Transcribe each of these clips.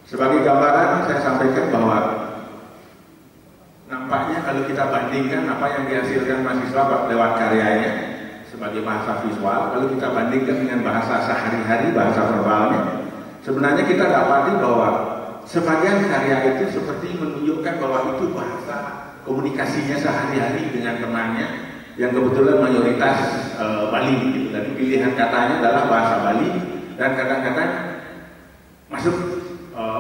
Sebagai gambaran saya sampaikan bahwa nampaknya kalau kita bandingkan apa yang dihasilkan mahasiswa lewat karyanya sebagai bahasa visual, kalau kita bandingkan dengan bahasa sehari-hari, bahasa verbalnya, sebenarnya kita dapati bahwa sebagian karya itu seperti menunjukkan bahwa itu bahasa komunikasinya sehari-hari dengan temannya yang kebetulan mayoritas Bali gitu. Jadi pilihan katanya adalah bahasa Bali dan kadang-kadang masuk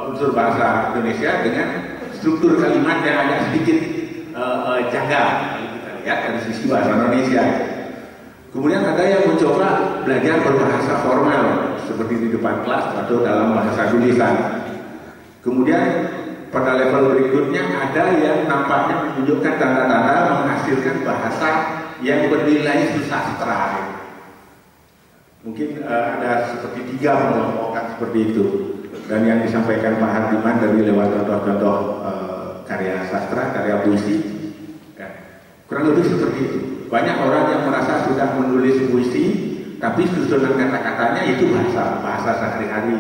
unsur bahasa Indonesia dengan struktur kalimat yang agak sedikit janggal kalau kita lihat dari sisi bahasa Indonesia. Kemudian ada yang mencoba belajar berbahasa formal seperti di depan kelas atau dalam bahasa tulisan. Kemudian pada level berikutnya ada yang nampaknya menunjukkan tanda-tanda menghasilkan bahasa yang bernilai sastra. Mungkin ada seperti 3 pengelompokan seperti itu. Dan yang disampaikan Pak Hardiman dari lewat contoh-contoh karya sastra, karya puisi, ya, kurang lebih seperti itu. Banyak orang yang merasa sudah menulis puisi, tapi susunan kata-katanya itu bahasa sehari-hari.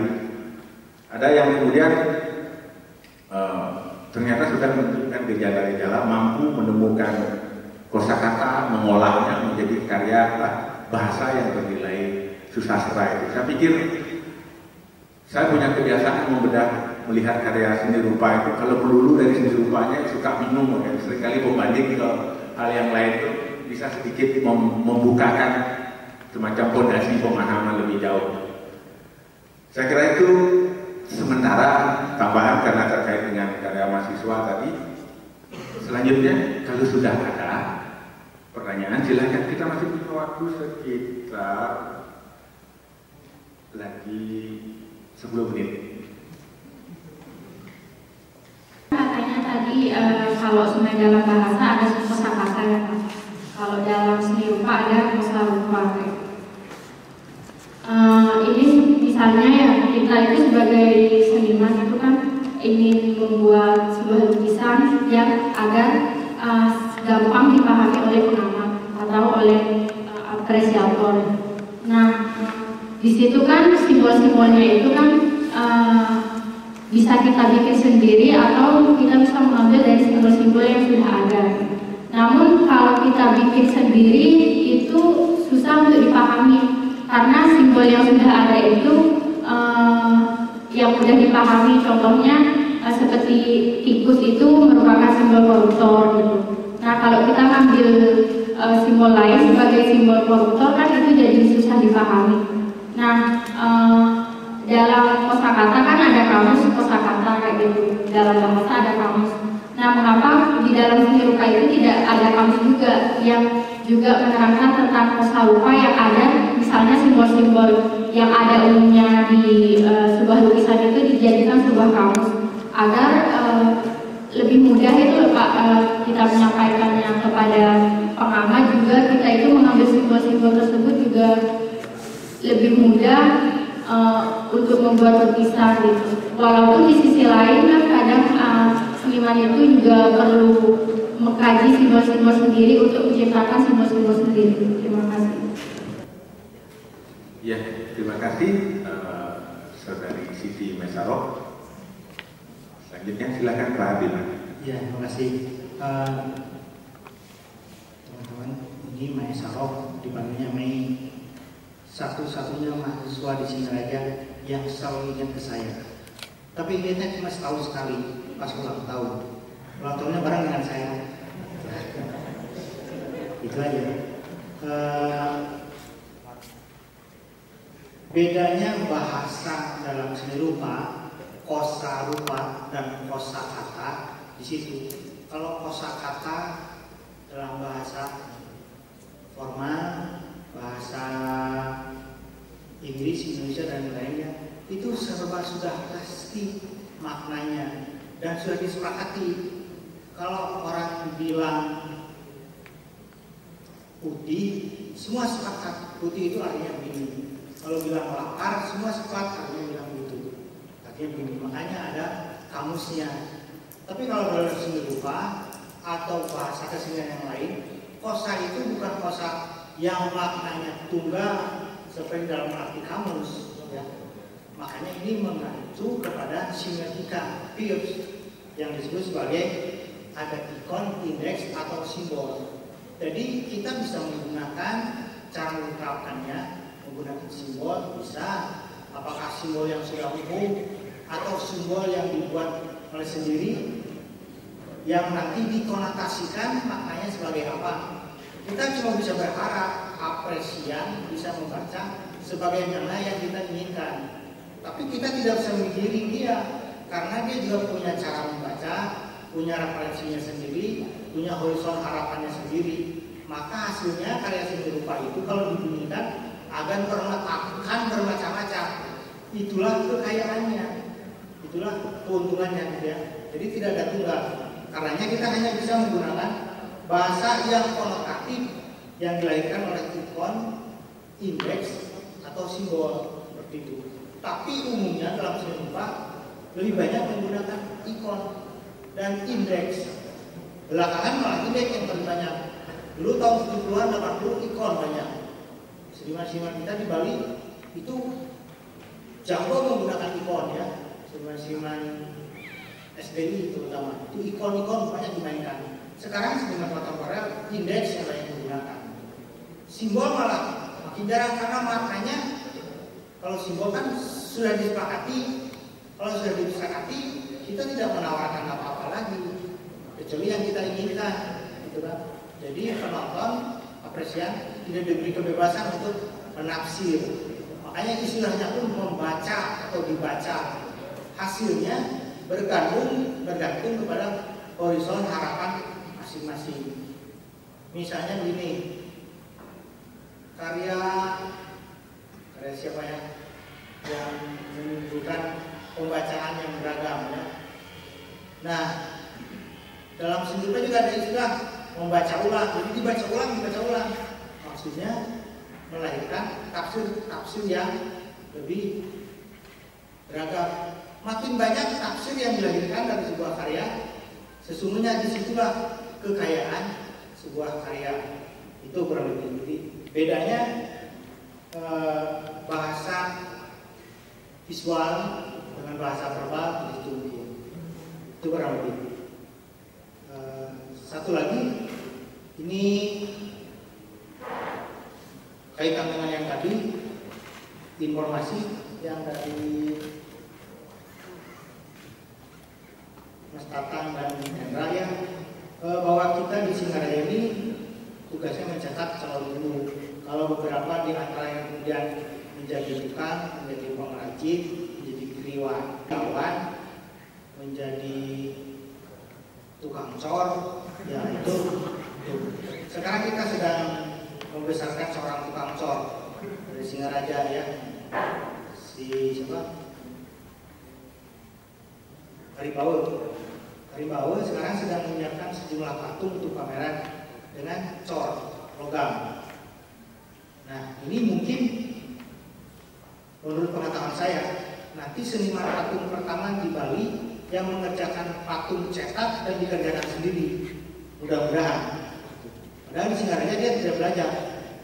Ada yang kemudian ternyata sudah menunjukkan gejala-gejala mampu menemukan kosakata, mengolahnya menjadi karya bahasa yang bernilai susastra itu. Saya pikir saya punya kebiasaan melihat karya seni rupa itu, kalau melulu dari seni rupanya suka bingung, ya. Seringkali membanding ke hal yang lain itu bisa sedikit membukakan semacam fondasi pemahaman lebih jauh. Saya kira itu sementara tambahan karena terkait dengan karya mahasiswa tadi. Selanjutnya kalau sudah ada pertanyaan silakan, kita masih punya waktu sekitar lagi 10 menit. Katanya tadi kalau sebenarnya dalam bahasa ada kosakata ya, kalau dalam seni rupa ada kosa rupa. Ini misalnya ya kita itu sebagai seniman itu kan ingin membuat sebuah lukisan yang agar gampang dipahami oleh pengamat atau oleh apresiator. Nah, di situ kan simbol-simbolnya itu kan bisa kita bikin sendiri atau kita bisa mengambil dari simbol-simbol yang sudah ada. Namun kalau kita bikin sendiri itu susah untuk dipahami karena simbol yang sudah ada itu yang mudah dipahami. Contohnya seperti tikus itu merupakan simbol koruptor gitu. Nah kalau kita ambil simbol lain sebagai simbol koruptor kan itu jadi susah dipahami. Nah, dalam kosakata kan ada kamus kosakata kayak gitu. Dalam bahasa ada kamus. Nah, mengapa di dalam seni rupa itu tidak ada kamus juga yang juga menerangkan tentang kosa rupa yang ada, misalnya simbol-simbol yang ada umumnya di sebuah lukisan itu dijadikan sebuah kamus agar lebih mudah itu Pak kita menyampaikannya kepada pengamat, juga kita itu mengambil simbol-simbol tersebut juga lebih mudah untuk membuat lukisan gitu. Walaupun di sisi lain kan kadang seniman itu juga perlu mengkaji simbol-simbol sendiri untuk menciptakan simbol-simbol sendiri. Terima kasih. Ya, terima kasih Saudari Siti Mesaro. Selanjutnya silakan Pak Abdillah. Ya, terima kasih teman-teman. Ini Mesaro, dipanggilnya Mei. Satu-satunya mahasiswa di sini aja yang selalu ingat ke saya. Tapi ingatnya cuma setahun sekali pas ulang tahun. Ulang tahunnya bareng dengan saya. Itu aja. Bedanya bahasa dalam seni rupa, kosa rupa dan kosa kata di situ. Kalau kosa kata dalam bahasa formal, bahasa Inggris, Indonesia dan lainnya itu serba sudah pasti maknanya dan sudah disepakati. Kalau orang bilang putih, semua sepakat putih itu artinya begini. Kalau bilang lapar, semua sepakat artinya bilang gitu. Artinya begini. Makanya ada kamusnya. Tapi kalau dalam seni rupa atau bahasa kesenian yang lain, kosa itu bukan kosa yang maknanya tunggal seperti dalam arti kamus, ya. Makanya ini mengacu kepada sinergika Peirce yang disebut sebagai ada ikon, indeks atau simbol. Jadi kita bisa menggunakan cara mengungkapkannya menggunakan simbol, bisa apakah simbol yang sudah umum atau simbol yang dibuat oleh sendiri yang nanti dikonotasikan maknanya sebagai apa. Kita cuma bisa berharap apresian bisa membaca sebagaimana yang kita inginkan. Tapi kita tidak bisa menggiring dia karena dia juga punya cara membaca, punya referensinya sendiri, punya horizon harapannya sendiri. Maka hasilnya karya seni rupa itu kalau dibunyikan akan bermacam-macam. Itulah kekayaannya, itulah keuntungannya ya. Jadi tidak ada tunggal. Karenanya kita hanya bisa menggunakan bahasa yang konotatif yang dilahirkan oleh ikon, indeks atau simbol seperti itu. Tapi umumnya dalam seni rupa lebih banyak menggunakan ikon dan indeks. Belakangan malah indeks yang paling banyak. Dulu tahun 70-an 80 ikon banyak. Seniman-seniman kita di Bali itu jago menggunakan ikon ya. Seniman-seniman SDI terutama itu ikon-ikon banyak dimainkan. Sekarang seniman kontemporer indeks yang banyak digunakan. Simbol malah makin jarang karena maknanya kalau simbol kan sudah disepakati. Kalau sudah disepakati kita tidak menawarkan apa-apa lagi kecuali yang kita inginkan, gitu kan. Jadi penonton apresian tidak diberi kebebasan untuk menafsir. Makanya istilahnya pun membaca atau dibaca. Hasilnya bergantung kepada horizon harapan masing-masing. Misalnya begini, karya siapa ya yang menunjukkan pembacaan yang beragam ya. Nah, dalam seni rupa juga ada istilah membaca ulang. Jadi dibaca ulang. Maksudnya melahirkan tafsir yang lebih beragam. Makin banyak tafsir yang dilahirkan dari sebuah karya, sesungguhnya disitulah kekayaan sebuah karya. Itu kurang lebih. Jadi bedanya bahasa visual dengan bahasa verbal itu kurang lebih. Satu lagi, ini kaitan dengan yang tadi, informasi yang dari Mas Tatang dan Hendra ya, bahwa kita di Singaraja ini tugasnya mencetak calon guru. Kalau beberapa di antara yang kemudian menjadi tukang, menjadi pengrajin, menjadi kriwakawan, menjadi tukang cor, ya itu. Sekarang kita sedang membesarkan seorang tukang cor dari Singaraja ya, si siapa? Karimbawe sekarang sedang menyiapkan sejumlah patung untuk pameran dengan cor logam. Nah ini mungkin menurut pengetahuan saya nanti seniman patung pertama di Bali yang mengerjakan patung cetak dan dikerjakan sendiri, mudah-mudahan. Padahal di Singaraja dia tidak belajar.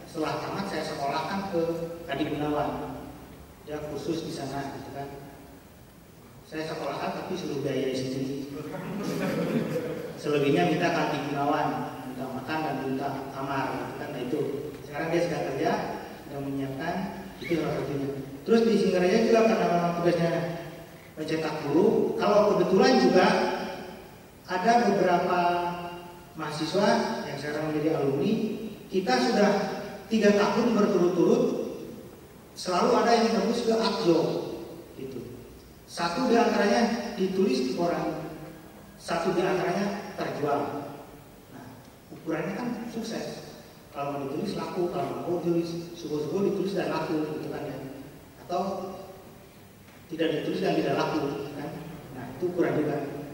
Setelah tamat saya sekolahkan ke Adi Gunawan, dia khusus di sana, gitu kan. Saya sekolahkan tapi suruh biayai sendiri. Selebihnya minta ke Adi Gunawan, minta makan dan minta kamar, gitu kan. Nah itu. Sekarang dia sedang kerja, sedang menyiapkan, itu salah satunya. Terus di Singaraja juga karena memang tugasnya mencetak guru, kalau kebetulan juga ada beberapa mahasiswa yang sekarang menjadi alumni, kita sudah 3 tahun berturut-turut selalu ada yang tembus ke Akjo, gitu. Satu di antaranya ditulis di koran, satu di antaranya terjual. Nah, ukurannya kan sukses. Kalau mau ditulis laku, kalau mau ditulis subuh-subuh ditulis dan laku, gitu kan ya. Atau tidak ditulis dan tidak laku, kan? Nah itu kurang juga.